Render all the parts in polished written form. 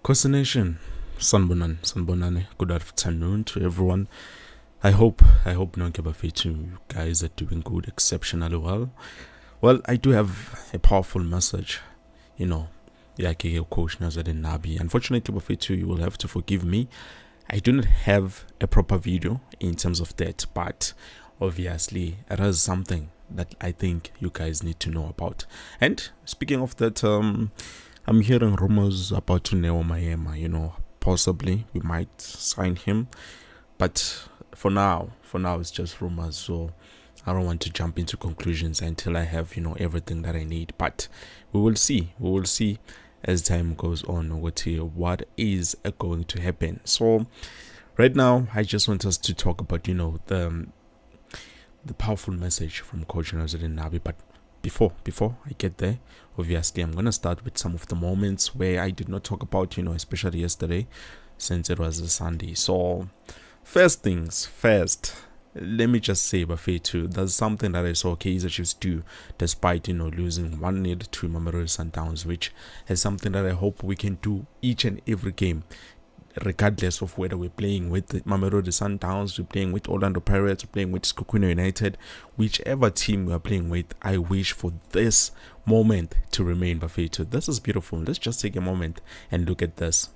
Kosi Nation, Sanbonane, good afternoon to everyone. I hope nonke bafethu you guys are doing good, exceptionally well. Well, I do have a powerful message, like your coach Nabi. Unfortunately, bafethu, you will have to forgive me. I do not have a proper video in terms of that, but obviously it is something that I think you guys need to know about. And speaking of that, I'm hearing rumors about Tuneo Mayema, possibly we might sign him, but for now it's just rumors, so I don't want to jump into conclusions until I have everything that I need. But we will see as time goes on what is going to happen. So right now I just want us to talk about the powerful message from Coach Nabi. But before I get there, obviously I'm gonna start with some of the moments where I did not talk about, especially yesterday, since it was a Sunday. So first things first, let me just say, Bafetu, there's something that I saw Kaizer Chiefs do despite losing 1-0 to Mamelodi Sundowns, which is something that I hope we can do each and every game, regardless of whether we're playing with Mamelodi Sundowns, we're playing with Orlando Pirates, we're playing with Skukuno United, whichever team we are playing with. I wish for this moment to remain, Bafetu. This is beautiful. Let's just take a moment and look at this.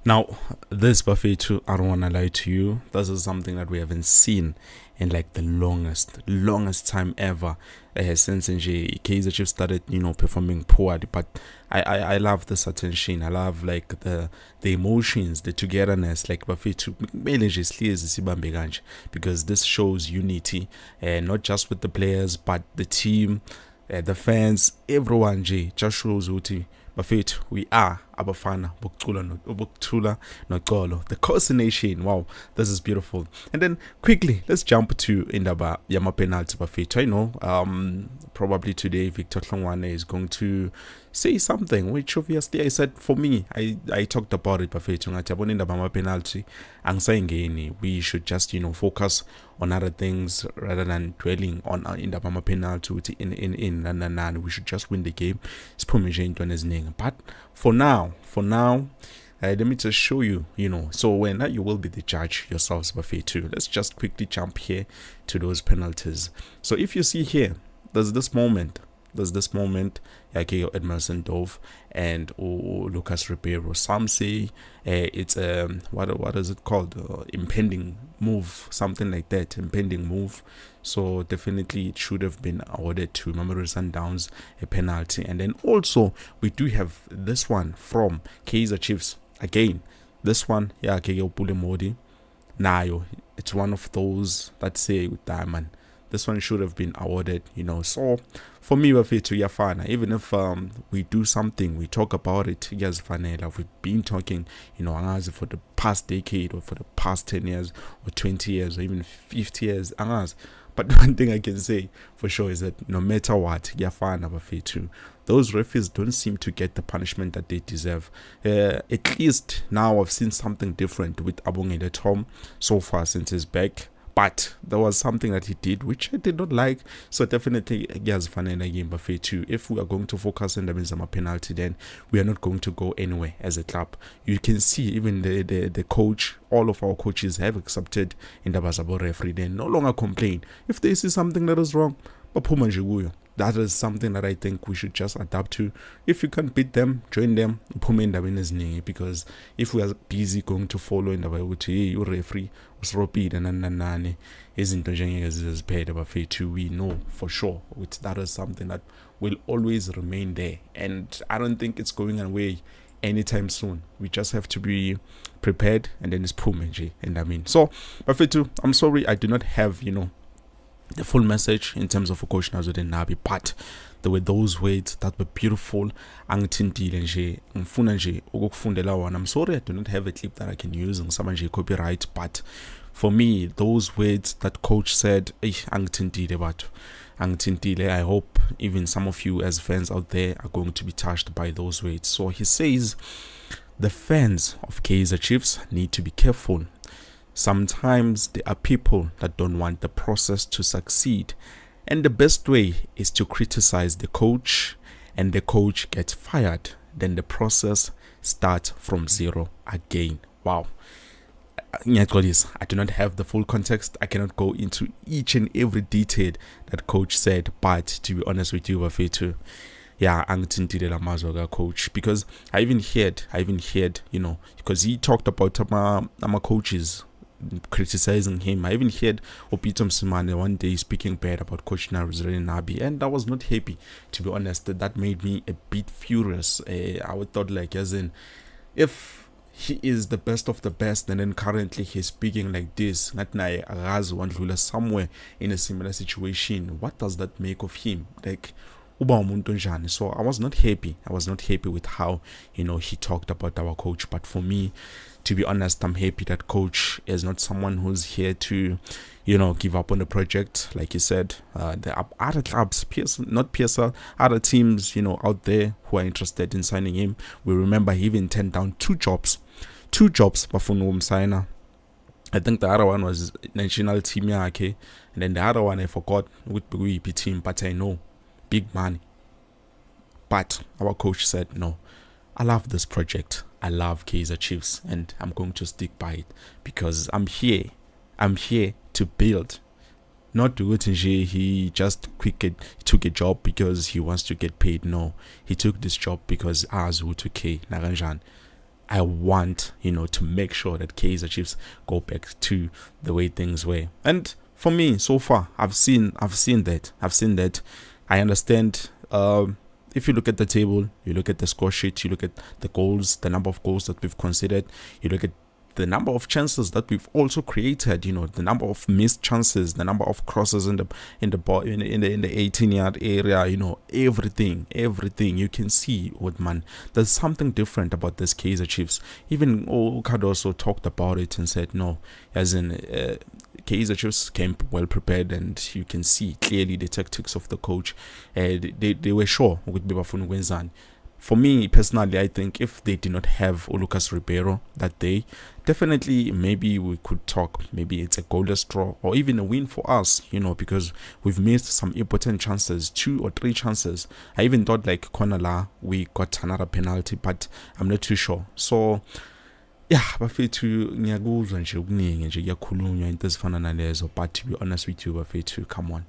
Now, this buffet too, I don't want to lie to you, this is something that we haven't seen in like the longest time ever, since Kaizer Chiefs started, performing poorly. But I love this attention. I love like the emotions, the togetherness, like buffet too, because this shows unity, not just with the players, but the team, the fans, everyone just shows unity. Bafethu, we are abafana bokuthula noxolo, the Kosi Nation. Wow, this is beautiful. And then quickly let's jump to indaba yama penalty, Bafethu. I know probably today Victor Hlongwane is going to say something, which obviously I said for me, I talked about it, Bafethu, ngathi yabona indaba yama penalty angisayingeni. We should just focus on other things rather than dwelling on indaba yama penalty in we should just win the game. But for now, let me just show you, so when you will be the judge yourselves, Buffet too. Let's just quickly jump here to those penalties. So if you see here, there's this moment, Edmilson Dove and Lucas Ribeiro. Some say it's what is it called? Impending move, something like that. Impending move. So definitely it should have been awarded to Mamelodi Sundowns, a penalty. And then also we do have this one from Kaizer Chiefs. Again, this one, Pule Modi. Nayo, it's one of those that say with Diamond. This one should have been awarded, So for me, even if we do something, we talk about it, yes, we've been talking, for the past decade or for the past 10 years or 20 years or even 50 years. But one thing I can say for sure is that no matter what, those referees don't seem to get the punishment that they deserve. At least now I've seen something different with Abongile Tom so far since he's back. But there was something that he did which I did not like. So definitely, yes, Fanela game buffet too. If we are going to focus on the Benzema penalty, then we are not going to go anywhere as a club. You can see even the coach, all of our coaches have accepted in the Bazabo referee. They no longer complain. If they see something that is wrong, that is something that I think we should just adapt to. If you can't beat them, join them. Because if we are busy going to follow in the way, you referee, we know for sure that is something that will always remain there. And I don't think it's going away anytime soon. We just have to be prepared, and then it's Pumeji. And I mean, so, Bafetu, I'm sorry I do not have, the full message in terms of Coach Nazareth Nabi, but there were those words that were beautiful. I'm sorry I do not have a clip that I can use and someone copyright, but for me, those words that coach said, I hope even some of you as fans out there are going to be touched by those words. So he says the fans of Kaizer Chiefs need to be careful. Sometimes there are people that don't want the process to succeed, and the best way is to criticize the coach, and the coach gets fired. Then the process starts from zero again. Wow. I do not have the full context. I cannot go into each and every detail that coach said, but to be honest with you, Bafetu, yeah, coach, because I even heard, because he talked about my coaches criticizing him. I even heard Opito Msimane one day speaking bad about Coach Nabi, and I was not happy, to be honest. That made me a bit furious. I would thought, like, as in, if he is the best of the best, and then currently he's speaking like this, somewhere in a similar situation, what does that make of him? Like, so I was not happy. With how, he talked about our coach. But for me, to be honest, I'm happy that coach is not someone who's here to, give up on the project. Like you said, there are other clubs, not PSL, other teams, out there who are interested in signing him. We remember he even turned down two jobs, Bafunu signer. I think the other one was national team, and then the other one I forgot with the team, but I know big money. But our coach said, no, I love this project. I love Kaizer Chiefs, and I'm going to stick by it because I'm here to build. Not to go to he just took a job because he wants to get paid. No, he took this job because I want, to make sure that Kaizer Chiefs go back to the way things were. And for me, so far, I've seen that. I understand. If you look at the table, you look at the score sheet, you look at the goals, the number of goals that we've considered, you look at the number of chances that we've also created, the number of missed chances, the number of crosses in the 18-yard area, everything you can see. There's something different about this Kaizer Chiefs. Even Cardoso talked about it and said, no, as in Kaizer Chiefs came well prepared, and you can see clearly the tactics of the coach. They were sure with Bibafunu Gwenzani. For me personally, I think if they did not have Lucas Ribeiro that day, definitely maybe we could talk. Maybe it's a goalless draw or even a win for us, because we've missed some important chances, 2 or 3 chances. I even thought like Konala, we got another penalty, but I'm not too sure. So yeah, bafethu ngiyakuzwa nje okuningi nje kuyakhulunywa into ezifana nalezo, but to be honest with you, bafethu, come on.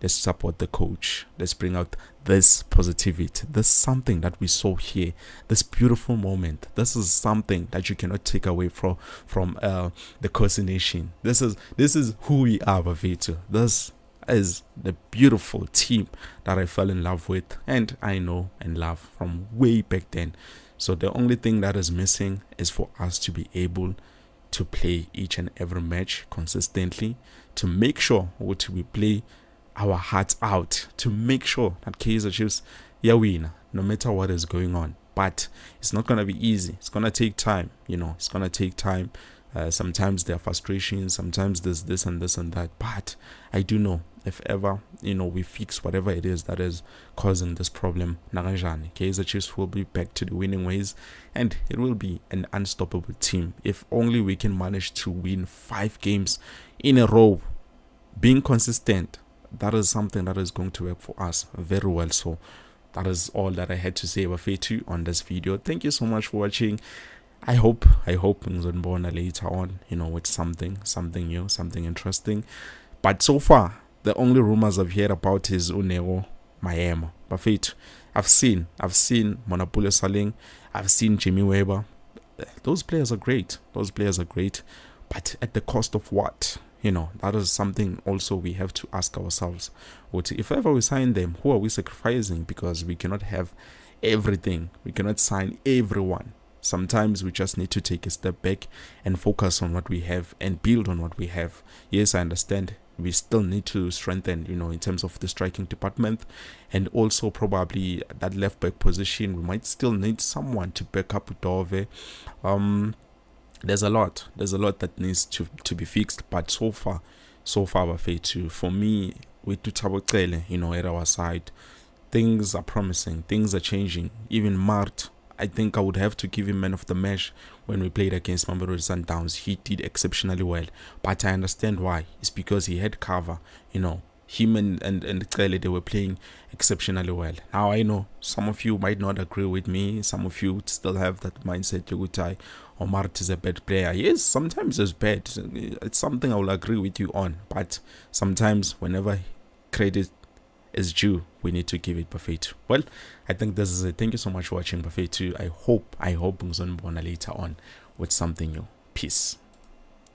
Let's support the coach. Let's bring out this positivity. This something that we saw here. This beautiful moment. This is something that you cannot take away from the Kaizer Nation. This is who we are, Bafethu. This is the beautiful team that I fell in love with, and I know and love from way back then. So the only thing that is missing is for us to be able to play each and every match consistently, to make sure what we play our hearts out, to make sure that Kaizer Chiefs win no matter what is going on. But it's not going to be easy. It's going to take time, it's going to take time. Sometimes there are frustrations, sometimes there's this and this and that. But I do know, if ever, we fix whatever it is that is causing this problem, Kaizer Chiefs will be back to the winning ways, and it will be an unstoppable team. If only we can manage to win 5 games in a row, being consistent, that is something that is going to work for us very well. So that is all that I had to say about Fetu on this video. Thank you so much for watching. I hope ngizonibona later on, with something new, something interesting. But so far, the only rumors I've heard about is Uneo Miami. But I've seen Monapule Saling, I've seen Jimmy Weber. Those players are great. But at the cost of what? That is something also we have to ask ourselves. If ever we sign them, who are we sacrificing? Because we cannot have everything. We cannot sign everyone. Sometimes we just need to take a step back and focus on what we have and build on what we have. Yes, I understand we still need to strengthen, in terms of the striking department, and also probably that left back position. We might still need someone to back up Dove. There's a lot that needs to be fixed, but so far Bafethu, for me, with Tutabocele, at our side, things are promising, things are changing. Even Mart, I think I would have to give him man of the match when we played against Mamelodi Sundowns. He did exceptionally well, but I understand why. It's because he had cover. Him and Cele, they were playing exceptionally well. Now I know some of you might not agree with me. Some of you still have that mindset, Yogutai, Omar is a bad player. Yes, sometimes it's bad. It's something I will agree with you on. But sometimes whenever credit is due, we need to give it Buffet. Well, I think this is it. Thank you so much for watching Buffet. I hope ngizonibona later on with something new. Peace.